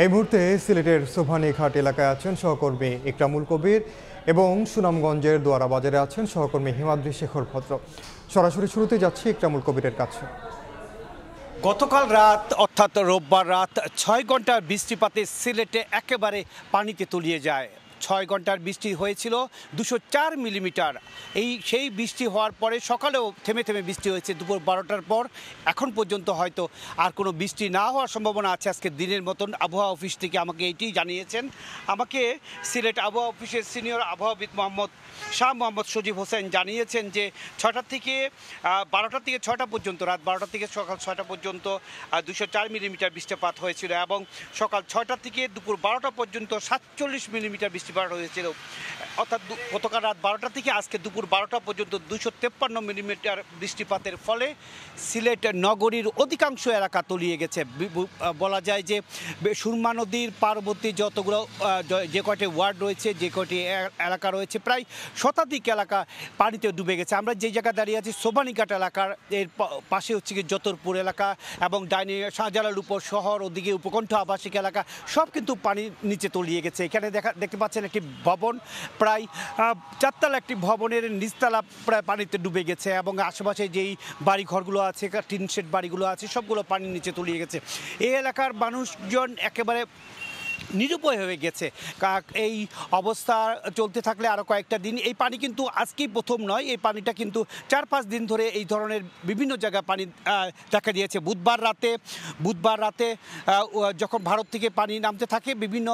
এই মুহূর্তে সিলেটের সোভানীঘাট এলাকায় আছেন সহকর্মী ইকরামুল কবির এবং সুনামগঞ্জের দোয়ারা বাজারে আছেন সহকর্মী হিমাদ্রি শেখর ভদ্র। সরাসরি শুরুতে যাচ্ছি ইকরামুল কবিরের কাছে। গতকাল রাত অর্থাৎ রোববার রাত ৬ ঘন্টার বৃষ্টিপাতে সিলেটে একেবারে পানিতে তলিয়ে যায়। ৬ ঘন্টার বৃষ্টি হয়েছিল ২০৪ মিলিমিটার। সেই বৃষ্টি হওয়ার পরে সকালেও থেমে থেমে বৃষ্টি হয়েছে দুপুর ১২টার পর। এখন পর্যন্ত হয়তো আর কোনো বৃষ্টি না হওয়ার সম্ভাবনা আছে আজকে দিনের মতন। আবহাওয়া অফিস থেকে আমাকে এইটি জানিয়েছেন। আমাকে সিলেট আবহাওয়া অফিসের সিনিয়র আবহাওয়াবিদ শাহ মোহাম্মদ সজীব হোসেন জানিয়েছেন যে ৬টা থেকে ১২টা থেকে ৬টা পর্যন্ত, রাত ১২টা থেকে সকাল ৬টা পর্যন্ত ২০৪ মিলিমিটার বৃষ্টিপাত হয়েছিল এবং সকাল ৬টা থেকে দুপুর ১২টা পর্যন্ত ৪৭ মিলিমিটার বৃষ্টিপাত হয়েছিল। অর্থাৎ গতকাল রাত ১২টা থেকে আজকে দুপুর ১২টা পর্যন্ত ২৫৩ মিলিমিটার বৃষ্টিপাতের ফলে সিলেট নগরীর অধিকাংশ এলাকা তলিয়ে গেছে। বলা যায় যে সুরমা নদীর পার্বতী যতগুলো যে কয়টি ওয়ার্ড রয়েছে, যে কয়টি এলাকা রয়েছে, প্রায় শতাধিক এলাকা পানিতে ডুবে গেছে। আমরা যে জায়গায় দাঁড়িয়ে আছি সোভানীঘাট এলাকার এর পাশে হচ্ছে কি যতরপুর এলাকা এবং ডাইনি শাহজালাল উপর শহর, ওদিকে উপকণ্ঠ আবাসিক এলাকা সব কিন্তু পানির নিচে তলিয়ে গেছে। এখানে দেখতে পাচ্ছেন একটি ভবন, প্রায় ৪ তলা একটি ভবনের নিচতলা প্রায় পানিতে ডুবে গেছে এবং আশেপাশে যেই বাড়ি ঘরগুলো আছে, টিন শেড বাড়িগুলো আছে, সবগুলো পানির নিচে তলিয়ে গেছে। এই এলাকার মানুষজন একেবারে নিরুপায় হয়ে গেছে। এই অবস্থা চলতে থাকলে আরও কয়েকটা দিন, এই পানি কিন্তু আজকেই প্রথম নয়, এই পানিটা কিন্তু ৪-৫ দিন ধরে এই ধরনের বিভিন্ন জায়গায় পানি দেখা দিয়েছে। বুধবার রাতে যখন ভারত থেকে পানি নামতে থাকে বিভিন্ন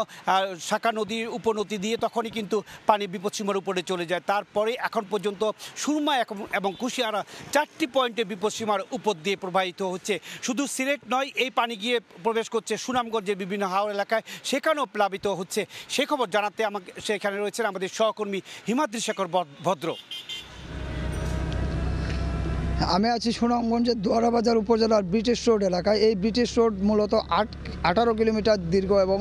শাখা নদী উপনদী দিয়ে, তখনই কিন্তু পানি বিপদসীমার উপরে চলে যায়। তারপরে এখন পর্যন্ত সুরমা এবং কুশিয়ারা 4টি পয়েন্টে বিপদসীমার উপর দিয়ে প্রবাহিত হচ্ছে। শুধু সিলেট নয়, এই পানি গিয়ে প্রবেশ করছে সুনামগঞ্জের বিভিন্ন হাওর এলাকায়, সেখানেও প্লাবিত হচ্ছে। সে খবর জানাতে সেখানে রয়েছেন আমাদের সহকর্মী হিমাদ্রি শেখর ভদ্র। আমি আছি সুনামগঞ্জের দোয়ারা বাজার উপজেলার ব্রিটিশ রোড এলাকায়। এই ব্রিটিশ রোড মূলত 18 কিলোমিটার দীর্ঘ এবং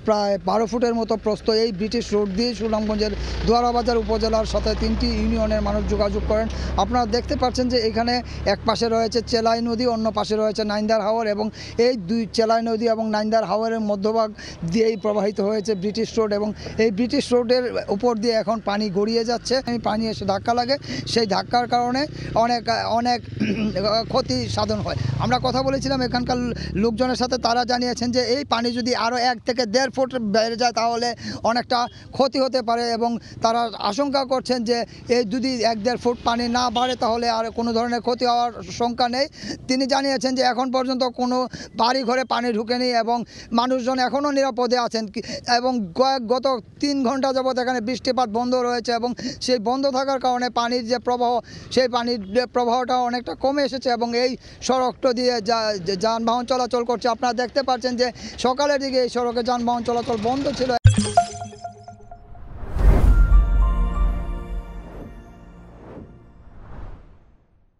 প্রায় 12 ফুটের মতো প্রস্থ। এই ব্রিটিশ রোড দিয়ে সুনামগঞ্জের দোয়ারা বাজার উপজেলার সাথে 3টি ইউনিয়নের মানুষ যোগাযোগ করেন। আপনারা দেখতে পাচ্ছেন যে এখানে এক পাশে রয়েছে চেলাই নদী, অন্য পাশে রয়েছে নাইন্দার হাওর এবং এই দুই চেলাই নদী এবং নাইন্দার হাওরের মধ্যভাগ দিয়েই প্রবাহিত হয়েছে ব্রিটিশ রোড এবং এই ব্রিটিশ রোডের উপর দিয়ে এখন পানি গড়িয়ে যাচ্ছে। পানি এসে ধাক্কা লাগে, সেই ধাক্কার কারণে অনেক ক্ষতি সাধন হয়। আমরা কথা বলেছিলাম এখানকার লোকজনের সাথে, তারা জানিয়েছেন যে এই পানি যদি আরও 1 থেকে 1.5 ফুট বেড়ে যায় তাহলে অনেকটা ক্ষতি হতে পারে এবং তারা আশঙ্কা করছেন যে এই যদি 1-1.5 ফুট পানি না বাড়ে তাহলে আর কোনো ধরনের ক্ষতি হওয়ার শঙ্কা নেই। তিনি জানিয়েছেন যে এখন পর্যন্ত কোনো বাড়ি ঘরে পানি ঢুকেনি এবং মানুষজন এখনও নিরাপদে আছেন এবং গত 3 ঘন্টা যাবৎ এখানে বৃষ্টিপাত বন্ধ রয়েছে এবং সেই বন্ধ থাকার কারণে পানির যে প্রবাহ, সেই পানির প্রবাহটা অনেকটা কমে এসেছে এবং এই সড়কটা দিয়ে যানবাহন চলাচল করছে। আপনারা দেখতে পাচ্ছেন যে সকালের দিকে এই সড়কে যানবাহন চলাচল বন্ধ ছিল।